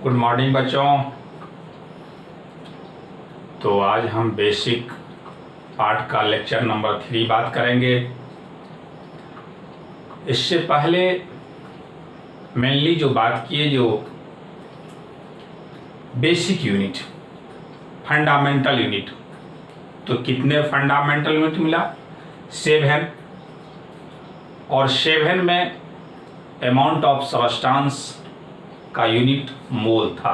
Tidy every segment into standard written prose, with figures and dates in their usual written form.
Good morning बच्चों। तो आज हम बेसिक पार्ट का लेक्चर नंबर 3 बात करेंगे। इससे पहले मेनली जो बात किए जो बेसिक यूनिट, फंडामेंटल यूनिट, तो कितने फंडामेंटल यूनिट मिला? 7। और 7 में अमाउंट ऑफ सब्सटेंस का यूनिट मोल था।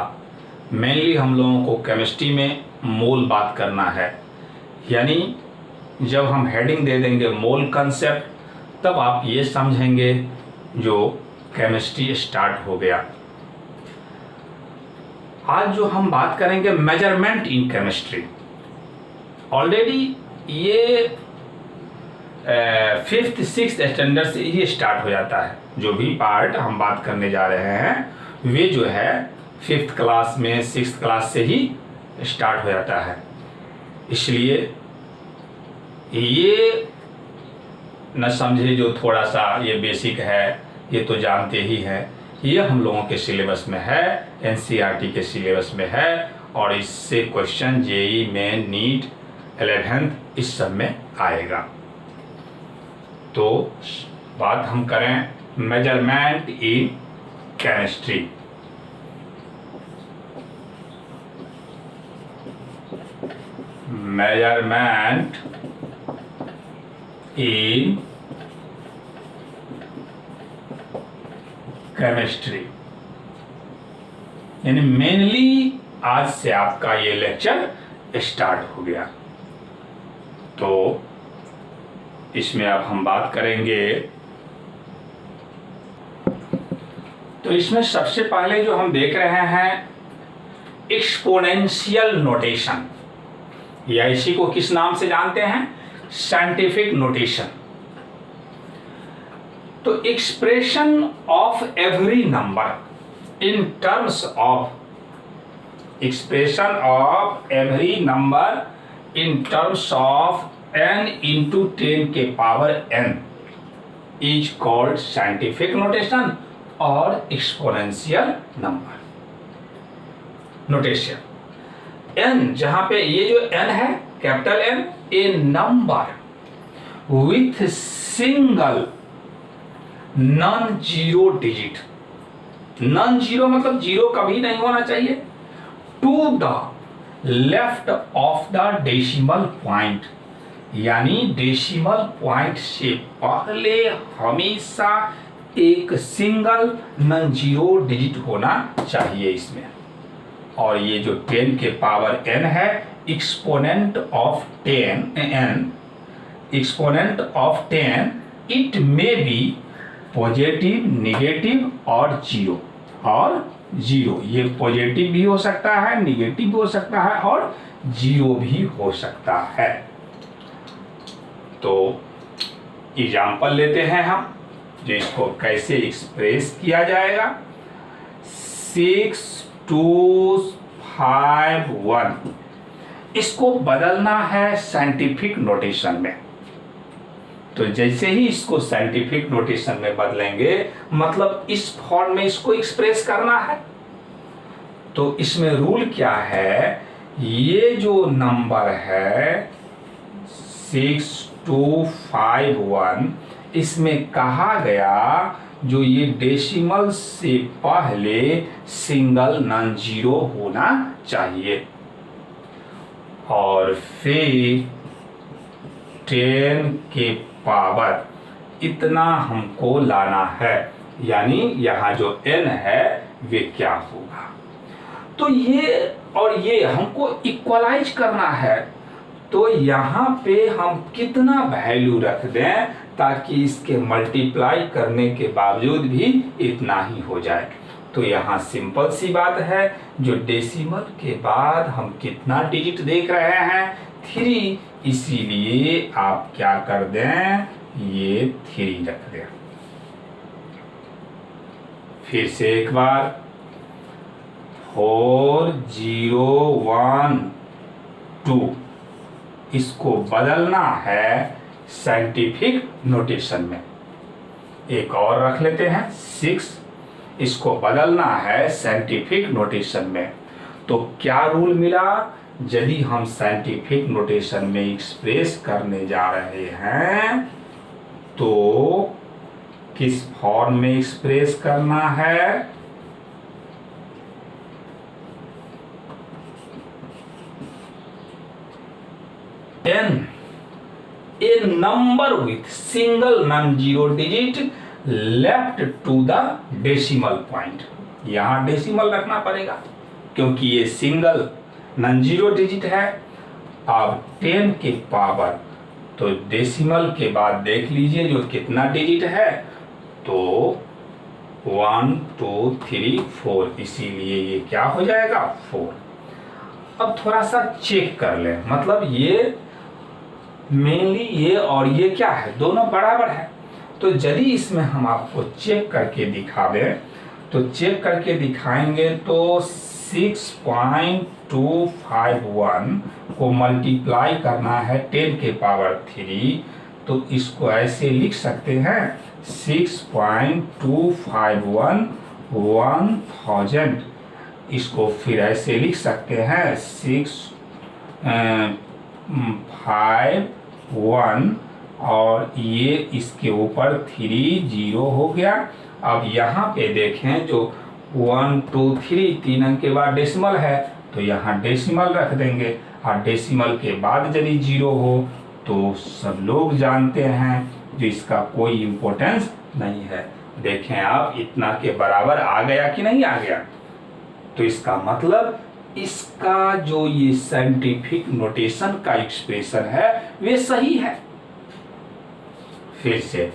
मेनली हम लोगों को केमिस्ट्री में मोल बात करना है, यानी जब हम हेडिंग दे देंगे मोल कंसेप्ट, तब आप ये समझेंगे जो केमिस्ट्री स्टार्ट हो गया। आज जो हम बात करेंगे मेजरमेंट इन केमिस्ट्री, ऑलरेडी ये 5th 6th स्टैंडर्ड से ही स्टार्ट हो जाता है। जो भी पार्ट हम बात करने जा रहे हैं वे जो है 5th क्लास में 6th क्लास से ही स्टार्ट हो जाता है। इसलिए ये न समझे जो थोड़ा सा ये बेसिक है, ये तो जानते ही हैं, ये हम लोगों के सिलेबस में है, एनसीईआरटी के सिलेबस में है, और इससे क्वेश्चन जेई में नीट 11th इस सब में आएगा। तो बात हम करें measurement in chemistry. Measurement in chemistry, यानी मेनली आज से आपका ये लेक्चर स्टार्ट हो गया। तो इसमें अब हम बात करेंगे, तो इसमें सबसे पहले जो हम देख रहे हैं एक्सपोनेंशियल नोटेशन, या इसी को किस नाम से जानते हैं? Scientific notation. तो expression of every number in terms of, expression of every number in terms of n into 10 के power n is called scientific notation और एक्सपोनेंशियल नंबर नोटेशन। n, जहां पे ये जो n है capital N, a number with single non zero digit. Non zero मतलब zero कभी नहीं होना चाहिए, to the left of the decimal point, यानी डेसिमल पॉइंट से पहले हमेशा एक सिंगल नॉन जीरो डिजिट होना चाहिए इसमें। और ये जो 10 के पावर n है, exponent of 10 n, exponent of 10, it may be positive, negative और जीरो। ये पॉजिटिव भी हो सकता है, नेगेटिव भी हो सकता है और जीरो भी हो सकता है। तो एग्जाम्पल लेते हैं हम, जो इसको कैसे एक्सप्रेस किया जाएगा। 6251, इसको बदलना है साइंटिफिक नोटेशन में। तो जैसे ही इसको साइंटिफिक नोटेशन में बदलेंगे, मतलब इस फॉर्म में इसको एक्सप्रेस करना है। तो इसमें रूल क्या है, ये जो नंबर है 6251, इसमें कहा गया जो ये डेसिमल से पहले सिंगल नॉन जीरो होना चाहिए, और फिर 10 के पावर इतना हमको लाना है, यानी यहाँ जो n है वे क्या होगा। तो ये और ये हमको इक्वलाइज करना है। तो यहाँ पे हम कितना वैल्यू रख दें ताकि इसके मल्टीप्लाई करने के बावजूद भी इतना ही हो जाए। तो यहाँ सिंपल सी बात है, जो डेसिमल के बाद हम कितना डिजिट देख रहे हैं? 3, इसीलिए आप क्या कर दें, ये 3 रख दें। फिर से एक बार 4012, इसको बदलना है साइंटिफिक नोटेशन में। एक और रख लेते हैं 6, इसको बदलना है साइंटिफिक नोटेशन में। तो क्या रूल मिला, यदि हम साइंटिफिक नोटेशन में एक्सप्रेस करने जा रहे हैं तो किस फॉर्म में एक्सप्रेस करना है, n a number with single non-zero digit left to the decimal point। यहां डेसिमल रखना पड़ेगा क्योंकि ये सिंगल नॉन जीरो डिजिट है। अब 10 के पावर, तो डेसिमल के बाद देख लीजिए जो कितना डिजिट है, तो 1 2 3 4, इसीलिए ये क्या हो जाएगा 4। अब थोड़ा सा चेक कर लें, मतलब ये मेनली ये और ये क्या है, दोनों बराबर है। तो यदि इसमें हम आपको चेक करके दिखा दें, तो चेक करके दिखाएंगे तो 6.251 को मल्टीप्लाई करना है 10 के पावर 3, तो इसको ऐसे लिख सकते हैं 6.251 1000। इसको फिर ऐसे लिख सकते हैं 651 और ये इसके ऊपर 30 हो गया। अब यहाँ पे देखें जो 1 2 3 3 अंक के बाद डेसिमल है, तो यहाँ डेसिमल रख देंगे, और डेसिमल के बाद यदि 0 हो तो सब लोग जानते हैं जो इसका कोई इम्पोर्टेंस नहीं है। देखें आप, इतना के बराबर आ गया कि नहीं आ गया, तो इसका मतलब इसका जो ये साइंटिफिक नोटेशन का एक्सप्रेशन है वे सही है। फिर से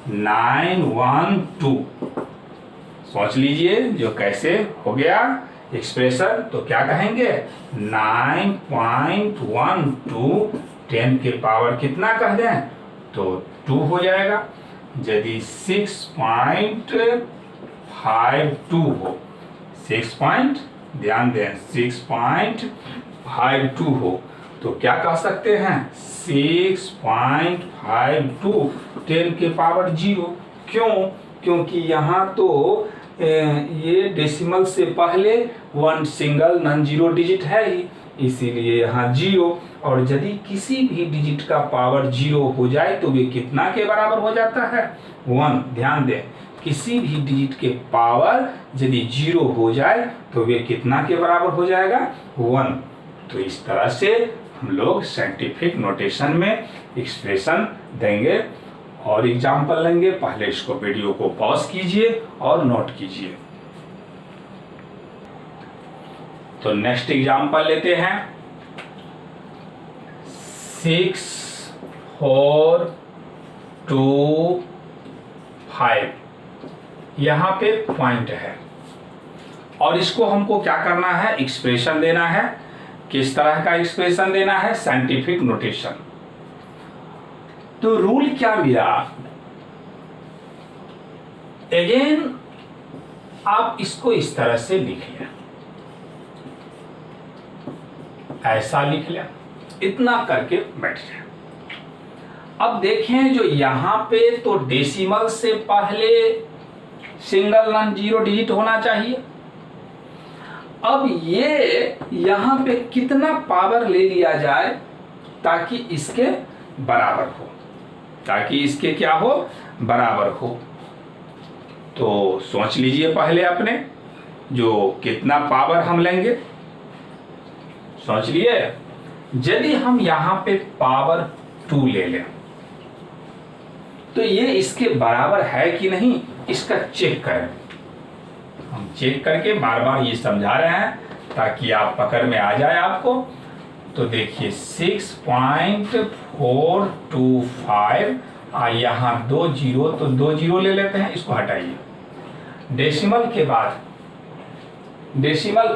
912 सोच लीजिए जो कैसे हो गया एक्सप्रेशन, तो क्या कहेंगे 9.12 10 के पावर कितना कह दें तो 2 हो जाएगा। यदि 6.52 हो, 6 ध्यान दें 6.52 हो, तो क्या कह सकते हैं 6.52 10 के पावर 0। क्यों? क्योंकि यहाँ तो ये डेसिमल से पहले 1 सिंगल नॉन जीरो डिजिट है ही, इसीलिए यहाँ 0। और यदि किसी भी डिजिट का पावर 0 हो जाए तो वे कितना के बराबर हो जाता है 1। ध्यान दें, किसी भी डिजिट के पावर यदि 0 हो जाए तो वे कितना के बराबर हो जाएगा 1। तो इस तरह से हम लोग साइंटिफिक नोटेशन में एक्सप्रेशन देंगे और एग्जाम्पल लेंगे। पहले इसको वीडियो को पॉज कीजिए और नोट कीजिए। तो नेक्स्ट एग्जाम्पल लेते हैं 6 4 2 5। यहाँ पे पॉइंट है और इसको हमको क्या करना है, एक्सप्रेशन देना है। किस तरह का एक्सप्रेशन देना है, साइंटिफिक नोटेशन। तो रूल क्या मिला, अगेन आप इसको इस तरह से लिख लें, ऐसा लिख लें, इतना करके बैठ जाए। अब देखें जो यहां पे तो डेसिमल से पहले सिंगल नॉन जीरो डिजिट होना चाहिए। अब ये यहां पे कितना पावर ले लिया जाए ताकि इसके बराबर हो, ताकि इसके क्या हो, बराबर हो। तो सोच लीजिए पहले अपने जो कितना पावर हम लेंगे, सोच लिए। यदि हम यहां पे पावर 2 ले लें तो ये इसके बराबर है कि नहीं, इसका चेक करें। हम चेक करके बार बार ये समझा रहे हैं ताकि आप पकड़ में आ जाए आपको। तो देखिए 6.425 यहाँ 2 जीरो, तो 2 जीरो ले लेते हैं, इसको हटाइए। डेसिमल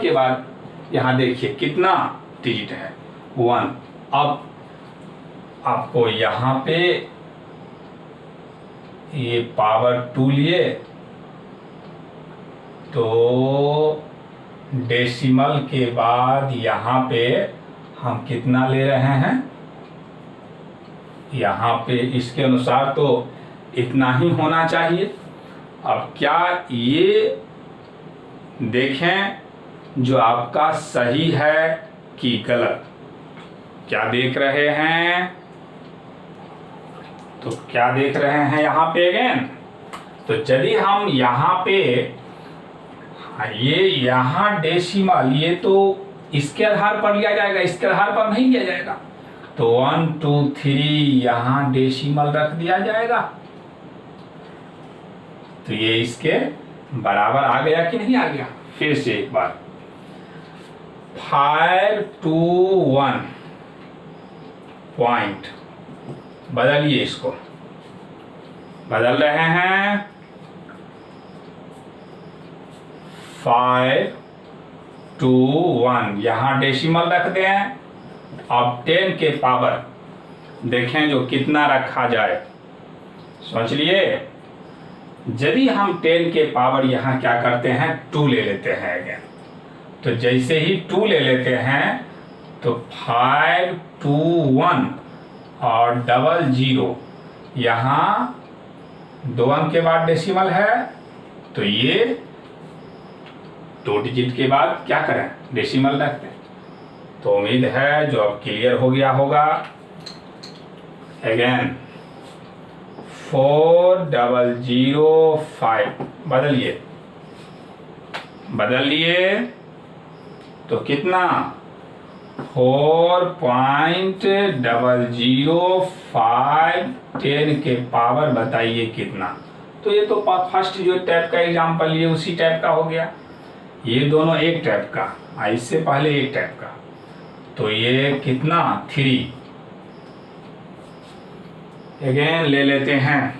के बाद यहाँ देखिए कितना डिजिट है 1। अब आपको यहाँ पे ये पावर 2 लिए तो डेसिमल के बाद यहाँ पे हम कितना ले रहे हैं, यहाँ पे इसके अनुसार तो इतना ही होना चाहिए। अब क्या ये देखें जो आपका सही है कि गलत, क्या देख रहे हैं? तो क्या देख रहे हैं यहाँ पे अगेन? तो यदि हम यहाँ पे ये यहाँ डेसिमल, ये तो इसके आधार पर लिया जाएगा, इसके आधार पर नहीं लिया जाएगा। तो 1 2 3 यहाँ डेसिमल रख दिया जाएगा। तो ये इसके बराबर आ गया कि नहीं आ गया? फिर से एक बार 5 2 1 पॉइंट, बदलिए, इसको बदल रहे हैं। 5 2 1 यहाँ डेसिमल रख दें। अब 10 के पावर देखें जो कितना रखा जाए, सोच लिए। यदि हम 10 के पावर यहाँ क्या करते हैं, 2 ले लेते हैं अगेन। तो जैसे ही 2 ले लेते हैं तो 5 2 1 और डबल 0, यहाँ 2 अंक के बाद डेसिमल है, तो ये 2 डिजिट के बाद क्या करें, डेसिमल रखते हैं। तो उम्मीद है जो अब क्लियर हो गया होगा। अगेन 4005 बदलिए, बदल लिए तो कितना 4.005 10 के पावर बताइए कितना। तो ये तो फर्स्ट जो टाइप का एग्जाम्पल ये उसी टाइप का हो गया, ये दोनों एक टाइप का, इससे पहले एक टाइप का। तो ये कितना 3 अगेन ले लेते हैं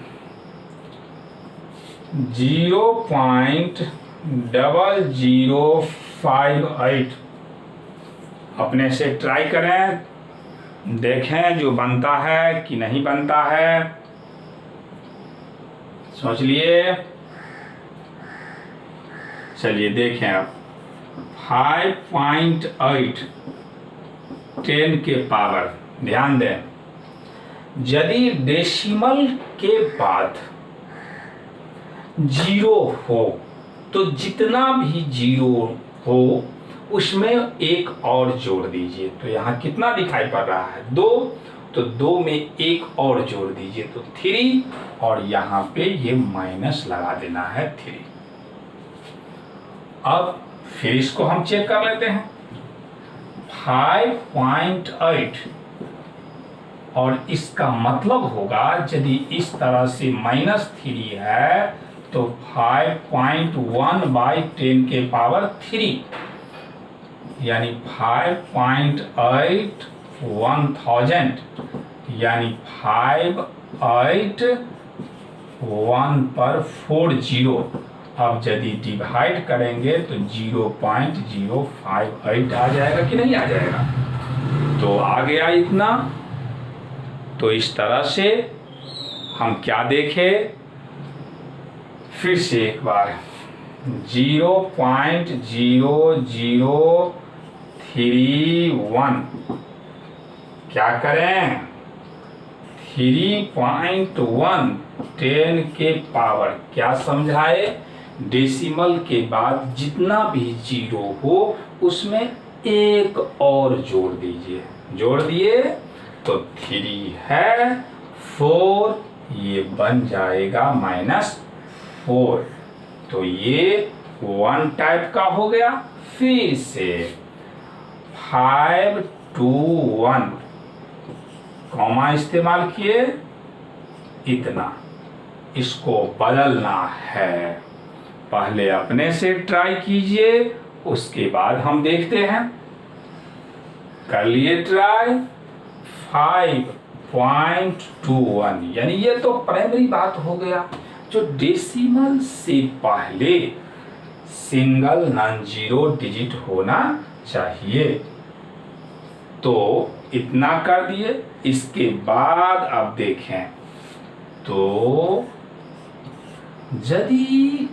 0.0058 अपने से ट्राई करें, देखें जो बनता है कि नहीं बनता है। सोच लिए, चलिए देखें अब 5.8 10 के पावर। ध्यान दें, यदि डेसिमल के बाद 0 हो तो जितना भी 0 हो उसमें एक और जोड़ दीजिए। तो यहाँ कितना दिखाई पड़ रहा है, 2, तो 2 में एक और जोड़ दीजिए तो 3, और यहाँ पे ये माइनस लगा देना है 3। अब फिर इसको हम चेक कर लेते हैं 5.8, और इसका मतलब होगा यदि इस तरह से -3 है तो 5.1/10 के पावर 3, यानी 5.8 1000, यानी 581 पर 40। अब यदि डिवाइड करेंगे तो 0.058 आ जाएगा कि नहीं आ जाएगा? तो आ गया इतना। तो इस तरह से हम क्या देखें, फिर से एक बार 0.0031 क्या करें, 3.1 10 के पावर क्या समझाए, डेसिमल के बाद जितना भी 0 हो उसमें एक और जोड़ दीजिए। जोड़ दिए तो 3 है 4, ये बन जाएगा -4। तो ये 1 टाइप का हो गया। फिर से 5 2 1 कॉमा इस्तेमाल किए, इतना इसको बदलना है। पहले अपने से ट्राई कीजिए, उसके बाद हम देखते हैं। कर लिए ट्राई 5.21, यानी ये तो प्राइमरी बात हो गया, जो डेसिमल से पहले सिंगल नॉन जीरो डिजिट होना चाहिए। तो इतना कर दिए। इसके बाद अब देखें तो यदि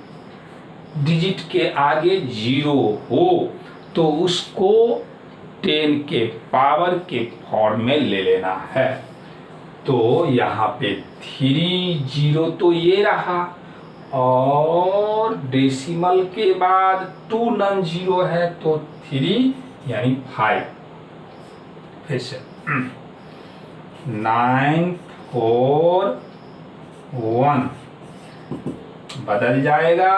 डिजिट के आगे 0 हो तो उसको 10 के पावर के फॉर्म में ले लेना है। तो यहाँ पे 3 0 तो ये रहा, और डेसिमल के बाद 2 नॉन जीरो है तो 3 यानी 5। फिर से 9 4 1 बदल जाएगा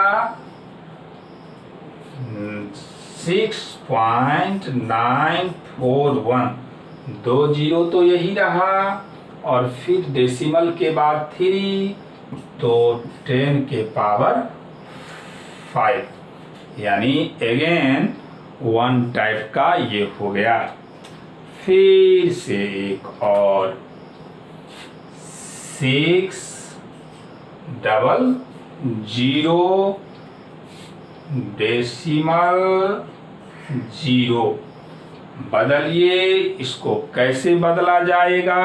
6.941। 2 जीरो तो यही रहा और फिर डेसिमल के बाद 3 तो 10 के पावर 5 यानी अगेन 1 टाइप का ये हो गया। फिर से एक और 600 डेसिमल 0 बदलिए। इसको कैसे बदला जाएगा?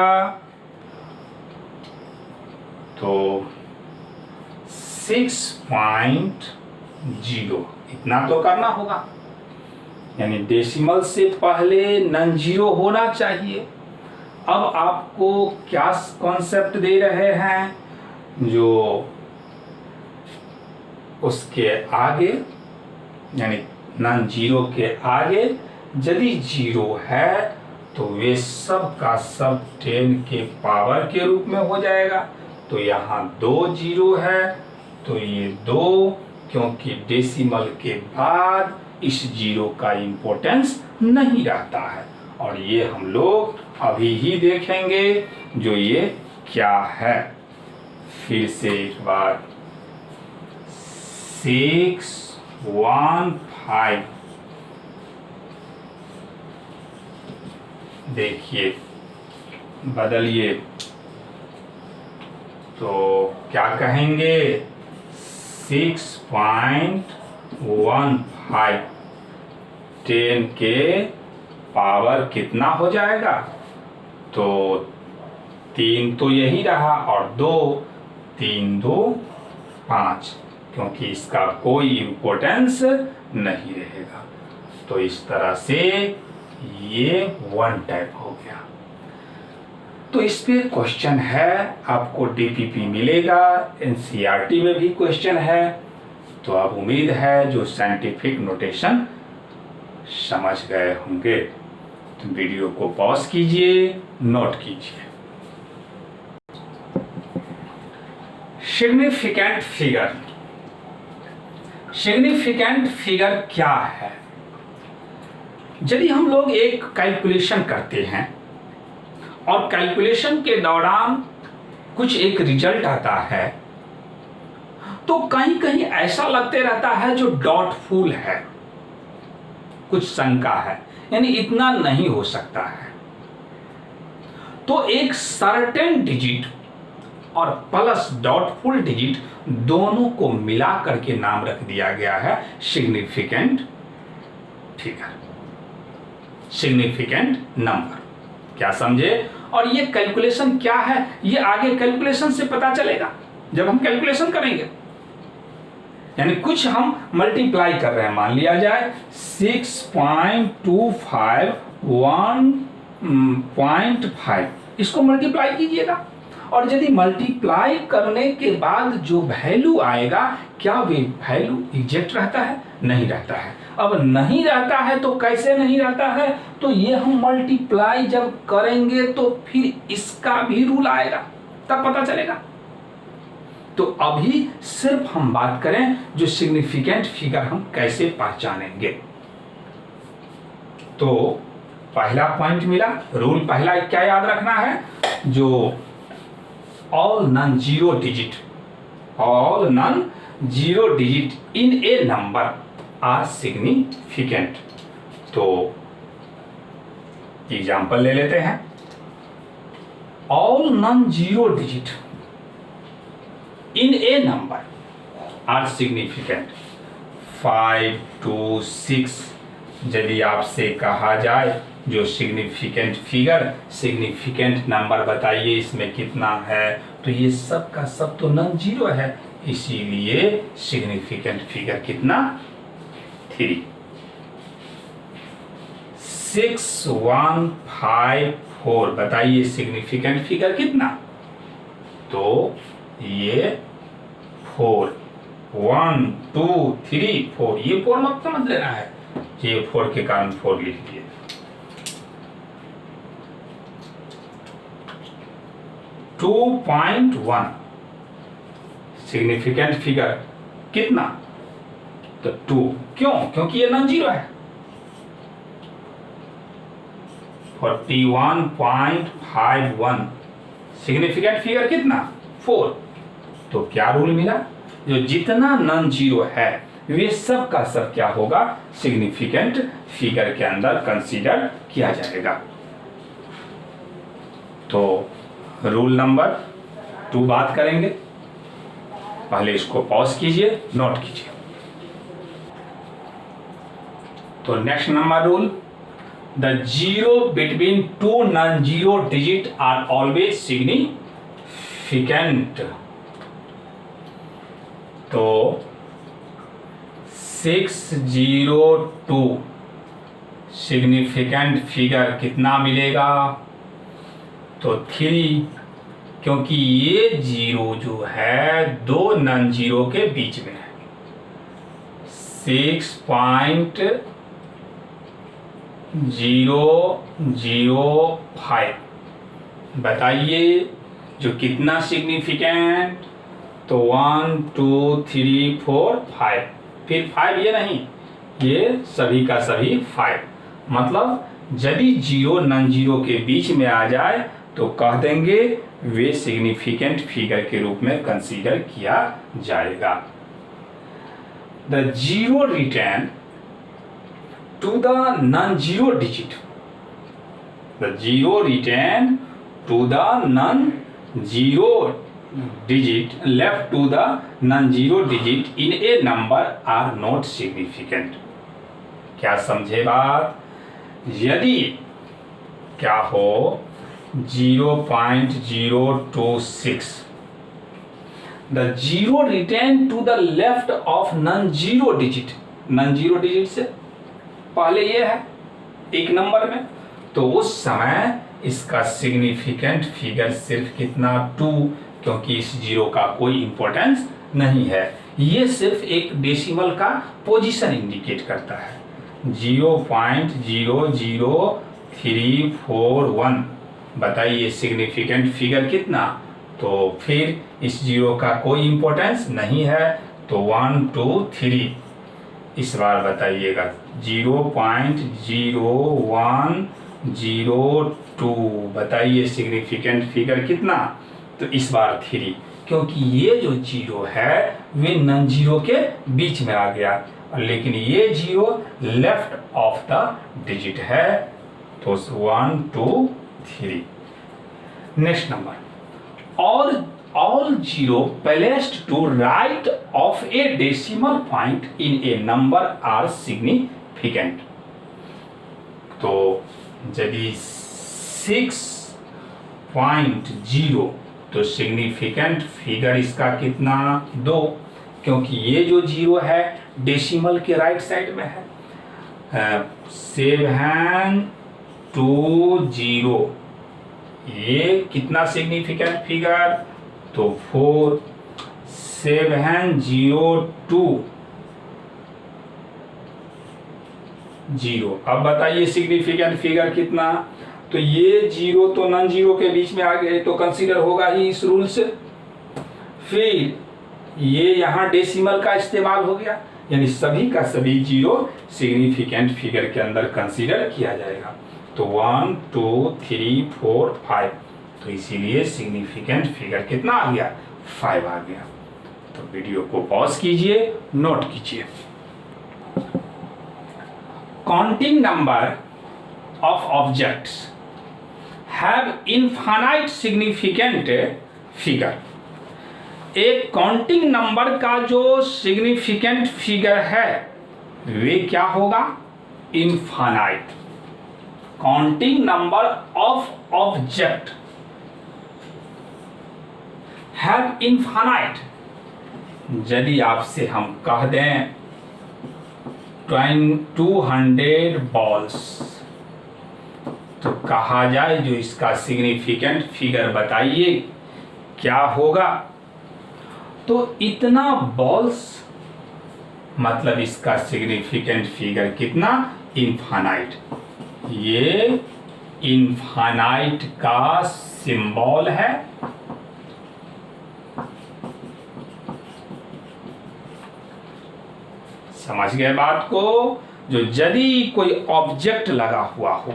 तो 6.0 इतना तो करना होगा, यानी डेसिमल से पहले नॉन जीरो होना चाहिए। अब आपको क्या कॉन्सेप्ट दे रहे हैं, जो उसके आगे यानी नॉन जीरो के आगे यदि जीरो है तो वे सब का सब 10 के पावर के रूप में हो जाएगा। तो यहाँ 2 जीरो है तो ये 2, क्योंकि डेसिमल के बाद इस जीरो का इम्पोर्टेंस नहीं रहता है। और ये हम लोग अभी ही देखेंगे जो ये क्या है। फिर से एक बार 615 देखिए बदलिए तो क्या कहेंगे 6.15 10 के पावर कितना हो जाएगा? तो 3 तो यही रहा और 2 3 2 5, क्योंकि इसका कोई इम्पोर्टेंस नहीं रहेगा। तो इस तरह से ये 1 टाइप हो गया। तो इस पे क्वेश्चन है, आपको डीपीपी मिलेगा, एनसीईआरटी में भी क्वेश्चन है। तो अब उम्मीद है जो साइंटिफिक नोटेशन समझ गए होंगे। तो वीडियो को पॉज कीजिए, नोट कीजिए। Significant figure. सिग्निफिकेंट फिगर क्या है? यदि हम लोग एक कैलकुलेशन करते हैं और कैलकुलेशन के दौरान कुछ एक रिजल्ट आता है, तो कहीं कहीं ऐसा लगते रहता है जो डाउटफुल है, कुछ शंका है, यानी इतना नहीं हो सकता है। तो एक सर्टेन डिजिट और प्लस डाउटफुल डिजिट दोनों को मिला करके नाम रख दिया गया है सिग्निफिकेंट फिगर, सिग्निफिकेंट नंबर। क्या समझे? और ये कैलकुलेशन क्या है, ये आगे कैलकुलेशन से पता चलेगा जब हम कैलकुलेशन करेंगे। यानी कुछ हम मल्टीप्लाई कर रहे हैं, मान लिया जाए 6.25 1.5, इसको मल्टीप्लाई कीजिएगा और यदि मल्टीप्लाई करने के बाद जो वैल्यू आएगा, क्या वे वैल्यू एग्जैक्ट रहता है? नहीं रहता है। अब नहीं रहता है तो कैसे नहीं रहता है? तो ये हम मल्टीप्लाई जब करेंगे तो फिर इसका भी रूल आएगा, तब पता चलेगा। तो अभी सिर्फ हम बात करें जो सिग्निफिकेंट फिगर हम कैसे पहचानेंगे। तो पहला पॉइंट मिला, रूल पहला क्या याद रखना है, जो all non-zero digit in a number are significant। तो एग्जाम्पल ले लेते हैं। all non-zero digit in a number are significant। 5 2 6 यदि आपसे कहा जाए जो सिग्निफिकेंट फिगर, सिग्निफिकेंट नंबर बताइए इसमें कितना है, तो ये सब का सब तो नॉन जीरो है, इसीलिए सिग्निफिकेंट फिगर कितना? 3। 6154 बताइए सिग्निफिकेंट फिगर कितना? तो ये 4। 1 2 3 4, ये 4 मत समझ लेना है, ये 4 के कारण 4 लिख दिए। टू 2.1 सिग्निफिकेंट फिगर कितना? तो 2, क्यों? क्योंकि ये नॉन जीरो है। 41.51 सिग्निफिकेंट फिगर कितना? 4। तो क्या रूल मिला? जो जितना नॉन जीरो है वे सब का सब क्या होगा? सिग्निफिकेंट फिगर के अंदर कंसीडर किया जाएगा। तो रूल नंबर 2 बात करेंगे, पहले इसको पॉज कीजिए, नोट कीजिए। तो next number rule, the zero between 2 non zero digit are always significant. तो 602 सिग्निफिकेंट फिगर कितना मिलेगा? तो 3, क्योंकि ये जीरो जो है 2 नॉन जीरो के बीच में है। 6.005 बताइए जो कितना सिग्निफिकेंट? तो 1 2 3 4 5, फिर 5 ये नहीं, ये सभी का सभी 5। मतलब यदि जीरो नॉन जीरो के बीच में आ जाए तो कह देंगे वे सिग्निफिकेंट फिगर के रूप में कंसीडर किया जाएगा। The zero return to the non zero digit, the zero return to the non zero digit left to the non-zero digit in a number are not significant। क्या समझे बात? यदि क्या हो 0.026 the zero return to the left of non-zero digit, non-zero digit से पहले ये है एक नंबर में, तो उस समय इसका सिग्निफिकेंट फिगर सिर्फ कितना? 2, क्योंकि इस जीरो का कोई इंपॉर्टेंस नहीं है, ये सिर्फ एक डेसिमल का पोजीशन इंडिकेट करता है। 0.00341 बताइए सिग्निफिकेंट फिगर कितना? तो फिर इस जीरो का कोई इंपॉर्टेंस नहीं है, तो 1 2 3 इस बार बताइएगा 0.0102 बताइए सिग्निफिकेंट फिगर कितना? तो इस बार 3, क्योंकि ये जो जीरो है वे नॉन जीरो के बीच में आ गया, लेकिन ये zero left of the digit है, तो 1 2 3। Next number, all zero placed to right of a decimal point in a number are significant। तो यदि 6.0 तो सिग्निफिकेंट फिगर इसका कितना? 2, क्योंकि ये जो जीरो है डेसिमल के राइट साइड में है। 720 ये कितना सिग्निफिकेंट फिगर? तो 4। 702 अब बताइए सिग्निफिकेंट फिगर कितना? तो ये जीरो तो नॉन जीरो के बीच में आ गए तो कंसीडर होगा ही इस रूल से। फिर ये यहाँ डेसिमल का इस्तेमाल हो गया, यानी सभी का सभी जीरो सिग्निफिकेंट फिगर के अंदर कंसीडर किया जाएगा। तो 1 2 3 4 5, तो इसीलिए सिग्निफिकेंट फिगर कितना आ गया? 5 आ गया। तो वीडियो को पॉज कीजिए, नोट कीजिए। Counting number of objects have infinite significant figure. एक काउंटिंग नंबर का जो सिग्निफिकेंट फिगर है वे क्या होगा? Infinite. Counting number of object have infinite. यदि आपसे हम कह दें 200 बॉल्स, तो कहा जाए जो इसका सिग्निफिकेंट फिगर बताइए क्या होगा? तो इतना बॉल्स मतलब इसका सिग्निफिकेंट फिगर कितना, इनफाइनाइट। ये इनफाइनाइट का सिंबल है। समझ गए बात को। जो यदि कोई ऑब्जेक्ट लगा हुआ हो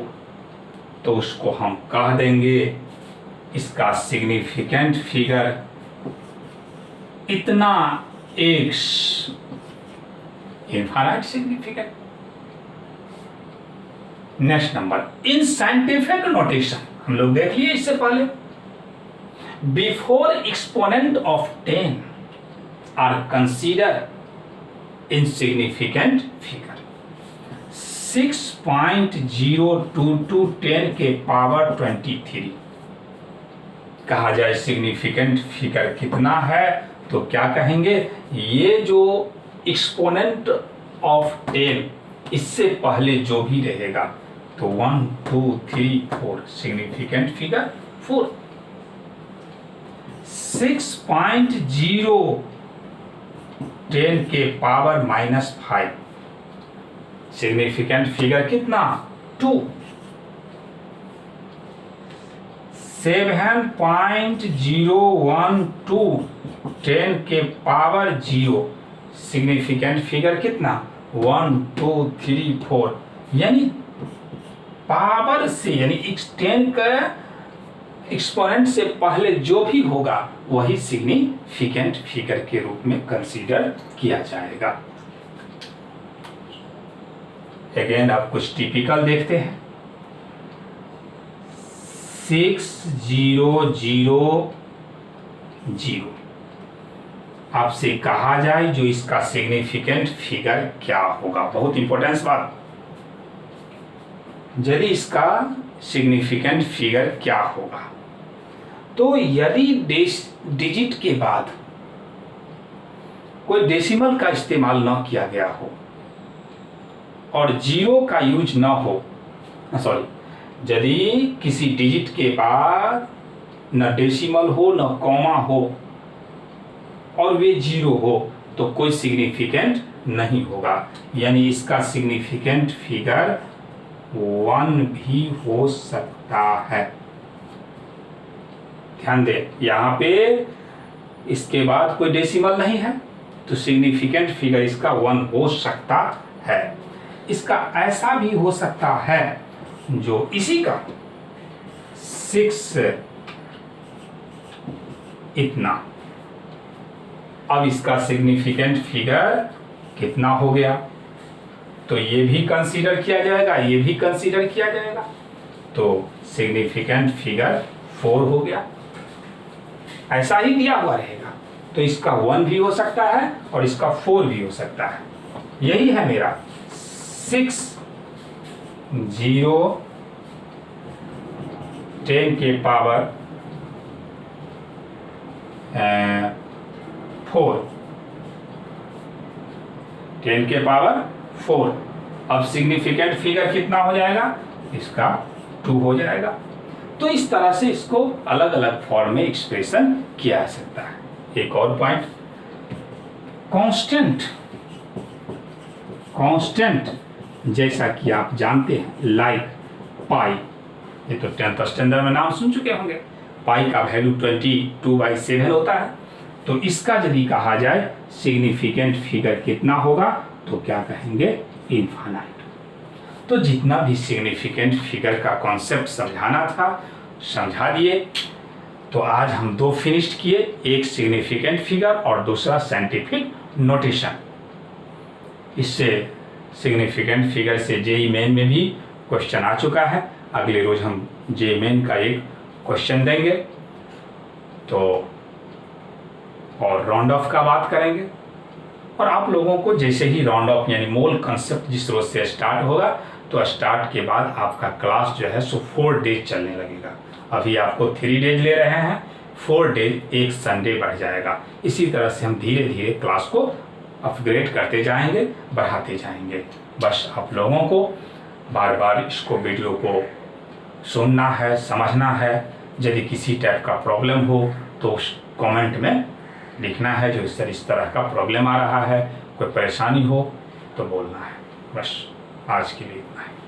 तो उसको हम कह देंगे इसका सिग्निफिकेंट फिगर इतना x, infinite significant. Next number, in scientific notation हम लोग देख लिए इससे पहले, before exponent of 10 are consider insignificant figure. 6.022 10 के पावर 23 कहा जाए सिग्निफिकेंट फिगर कितना है, तो क्या कहेंगे, ये जो एक्सपोनेंट ऑफ 10 इससे पहले जो भी रहेगा तो 1 2 3 4 सिग्निफिकेंट फिगर 4। 6.0 10 के पावर -5 सिग्निफिकेंट फिगर कितना, 2। 7.012 10 के पावर 0 सिग्निफिकेंट फिगर कितना, 1 2 3 4। यानी पावर से, यानी 10 का एक्सपोनेंट से पहले जो भी होगा वही सिग्निफिकेंट फिगर के रूप में कंसीडर किया जाएगा। अगेन अब कुछ टिपिकल देखते हैं। 6000 आपसे कहा जाए जो इसका सिग्निफिकेंट फिगर क्या होगा, बहुत इंपॉर्टेंट बात। यदि इसका सिग्निफिकेंट फिगर क्या होगा, तो यदि डिजिट के बाद कोई डेसिमल का इस्तेमाल न किया गया हो और जीरो का यूज न हो, सॉरी, यदि किसी डिजिट के बाद न डेसिमल हो न कॉमा हो और वे जीरो हो तो कोई सिग्निफिकेंट नहीं होगा। यानी इसका सिग्निफिकेंट फिगर 1 भी हो सकता है। ध्यान दें, यहाँ पे इसके बाद कोई डेसिमल नहीं है तो सिग्निफिकेंट फिगर इसका 1 हो सकता है। इसका ऐसा भी हो सकता है जो इसी का 6 इतना। अब इसका सिग्निफिकेंट फिगर कितना हो गया, तो ये भी कंसीडर किया जाएगा, ये भी कंसीडर किया जाएगा, तो सिग्निफिकेंट फिगर 4 हो गया। ऐसा ही दिया हुआ रहेगा तो इसका 1 भी हो सकता है और इसका 4 भी हो सकता है। यही है मेरा 60 10 के पावर 4 10 के पावर 4। अब सिग्निफिकेंट फिगर कितना हो जाएगा, इसका 2 हो जाएगा। तो इस तरह से इसको अलग अलग फॉर्म में एक्सप्रेशन किया जा सकता है। एक और पॉइंट, कांस्टेंट जैसा कि आप जानते हैं, लाइक पाई, ये तो 10th स्टैंडर्ड में नाम सुन चुके होंगे। पाई का वैल्यू 22/7 होता है। तो इसका यदि कहा जाए सिग्निफिकेंट फिगर कितना होगा, तो क्या कहेंगे, इनफाइनाइट। तो जितना भी सिग्निफिकेंट फिगर का कॉन्सेप्ट समझाना था समझा दिए। तो आज हम 2 फिनिश्ड किए, एक सिग्निफिकेंट फिगर और दूसरा साइंटिफिक नोटेशन। इससे सिग्निफिकेंट फिगर से जेईई मेन में भी क्वेश्चन आ चुका है। अगले रोज हम जेईई मेन का एक क्वेश्चन देंगे तो और राउंड ऑफ का बात करेंगे। और आप लोगों को जैसे ही राउंड ऑफ यानी मोल कंसेप्ट जिस रोज से स्टार्ट होगा, तो स्टार्ट के बाद आपका क्लास जो है सो 4 डेज चलने लगेगा। अभी आपको 3 डेज ले रहे हैं, 4 डेज एक संडे बढ़ जाएगा। इसी तरह से हम धीरे धीरे क्लास को अपग्रेड करते जाएंगे, बढ़ाते जाएंगे। बस आप लोगों को बार बार इसको वीडियो को सुनना है, समझना है। यदि किसी टाइप का प्रॉब्लम हो तो कमेंट में लिखना है जो इस तरह का प्रॉब्लम आ रहा है, कोई परेशानी हो तो बोलना है। बस आज के लिए इतना है।